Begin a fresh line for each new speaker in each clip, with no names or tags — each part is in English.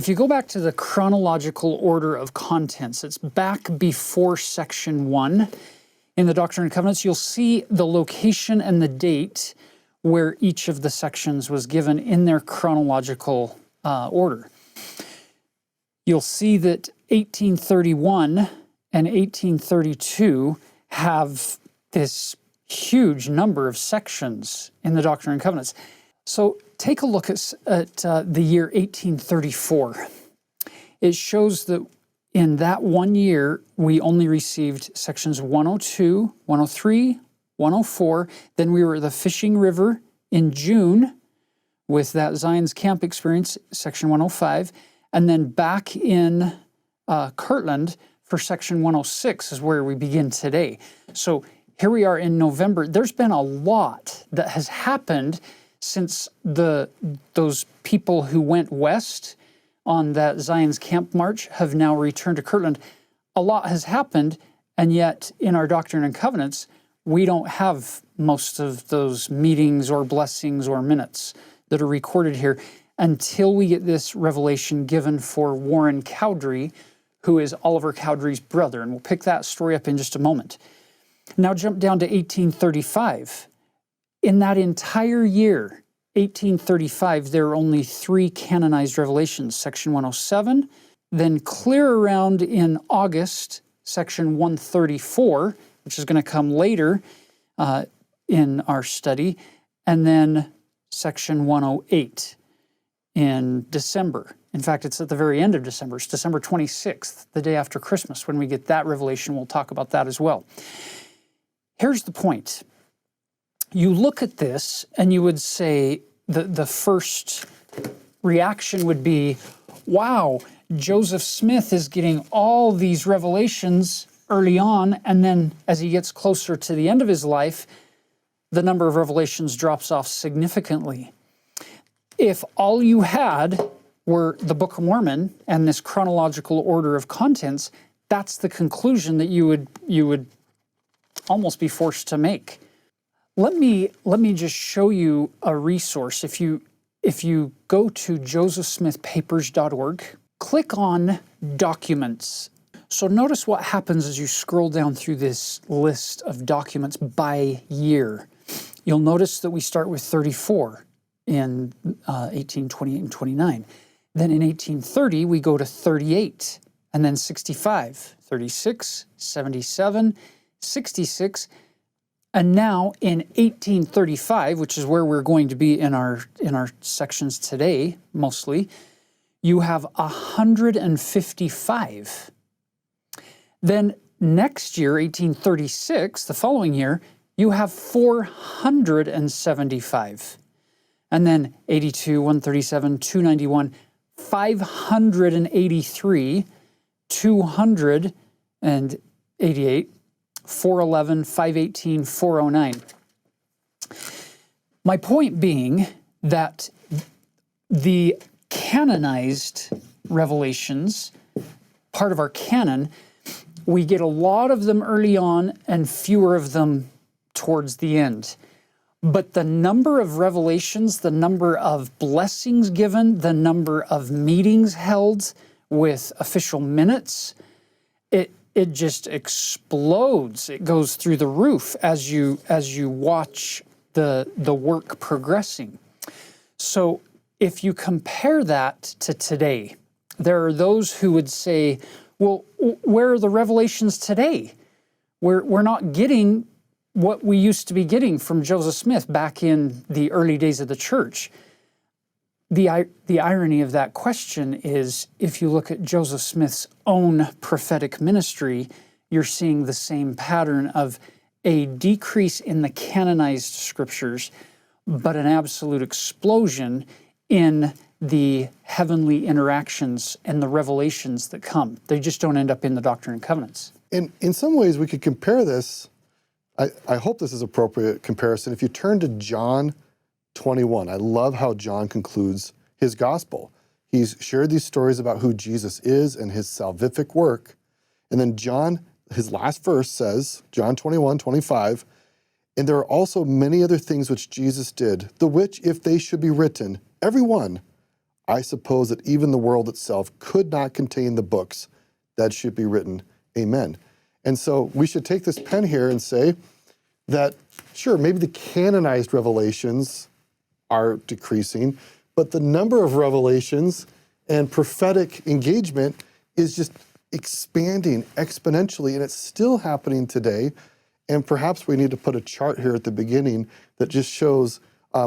If you go back to the chronological order of contents, it's back before section 1 in the Doctrine and Covenants. You'll see the location and the date where each of the sections was given in their chronological order. You'll see that 1831 and 1832 have this huge number of sections in the Doctrine and Covenants. So take a look at the year 1834. It shows that in that 1 year, we only received sections 102, 103, 104. Then we were at the Fishing River in June with that Zion's Camp experience, section 105. And then back in Kirtland for section 106 is where we begin today. So here we are in November. There's been a lot that has happened since those people who went west on that Zion's Camp March have now returned to Kirtland. A lot has happened, and yet in our Doctrine and Covenants, we don't have most of those meetings or blessings or minutes that are recorded here until we get this revelation given for Warren Cowdery, who is Oliver Cowdery's brother, and we'll pick that story up in just a moment. Now jump down to 1835. In that entire year, 1835, there are only 3 canonized revelations, section 107, then clear around in August, section 134, which is going to come later in our study, and then section 108 in December. In fact, it's at the very end of December. It's December 26th, the day after Christmas. When we get that revelation, we'll talk about that as well. Here's the point. You look at this and you would say the first reaction would be, wow, Joseph Smith is getting all these revelations early on, and then as he gets closer to the end of his life, the number of revelations drops off significantly. If all you had were the Book of Mormon and this chronological order of contents, that's the conclusion that you would almost be forced to make. Let me just show you a resource. If you go to josephsmithpapers.org, click on Documents. So notice what happens as you scroll down through this list of documents by year. You'll notice that we start with 34 in 1828 and 29. Then in 1830, we go to 38, and then 65, 36, 77, 66, and now in 1835, which is where we're going to be in our sections today, mostly, you have 155. Then next year, 1836, the following year, you have 475. And then 82, 137, 291, 583, 288, 411, 518, 409. My point being that the canonized revelations, part of our canon, we get a lot of them early on and fewer of them towards the end. But the number of revelations, the number of blessings given, the number of meetings held with official minutes, it just explodes. It goes through the roof as you watch the work progressing. So if you compare that to today, there are those who would say, well, where are the revelations today? We're not getting what we used to be getting from Joseph Smith back in the early days of the church. The irony of that question is, if you look at Joseph Smith's own prophetic ministry, you're seeing the same pattern of a decrease in the canonized scriptures, but an absolute explosion in the heavenly interactions and the revelations that come. They just don't end up in the Doctrine and Covenants.
In some ways, we could compare this. I hope this is appropriate comparison. If you turn to John 21, I love how John concludes his gospel. He's shared these stories about who Jesus is and his salvific work. And then John, his last verse says, John 21, 25, and there are also many other things which Jesus did, the which, if they should be written, every one, I suppose that even the world itself could not contain the books that should be written. Amen. And so we should take this pen here and say that, sure, maybe the canonized revelations are decreasing, but the number of revelations and prophetic engagement is just expanding exponentially, and it's still happening today. And perhaps we need to put a chart here at the beginning that just shows a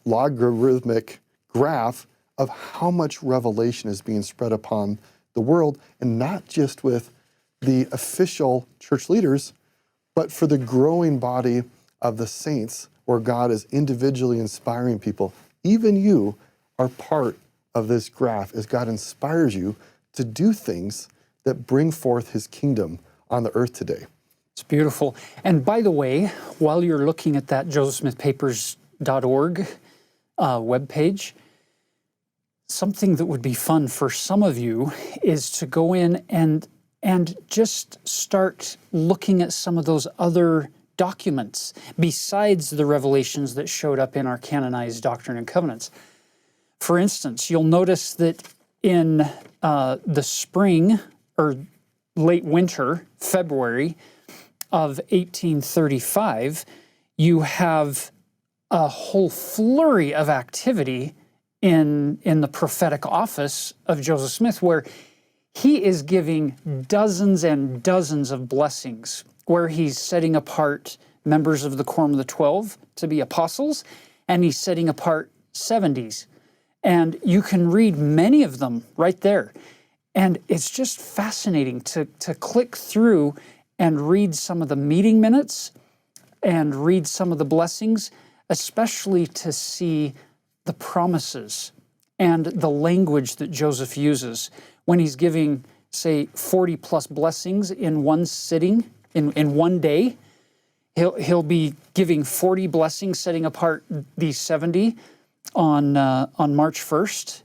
logarithmic graph of how much revelation is being spread upon the world, and not just with the official church leaders, but for the growing body of the saints, where God is individually inspiring people. Even you are part of this graph as God inspires you to do things that bring forth his kingdom on the earth today.
It's beautiful. And by the way, while you're looking at that josephsmithpapers.org webpage, something that would be fun for some of you is to go in and just start looking at some of those other documents besides the revelations that showed up in our canonized Doctrine and Covenants. For instance, you'll notice that in the spring or late winter, February of 1835, you have a whole flurry of activity in the prophetic office of Joseph Smith, where he is giving dozens and dozens of blessings, where he's setting apart members of the Quorum of the 12 to be apostles, and he's setting apart 70s. And you can read many of them right there. And it's just fascinating to click through and read some of the meeting minutes and read some of the blessings, especially to see the promises and the language that Joseph uses when he's giving, say, 40 plus blessings in one sitting, in one day. He'll be giving 40 blessings, setting apart these 70 on March 1st.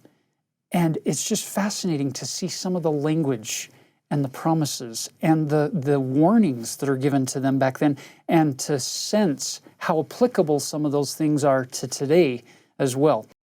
And it's just fascinating to see some of the language and the promises and the warnings that are given to them back then, and to sense how applicable some of those things are to today as well.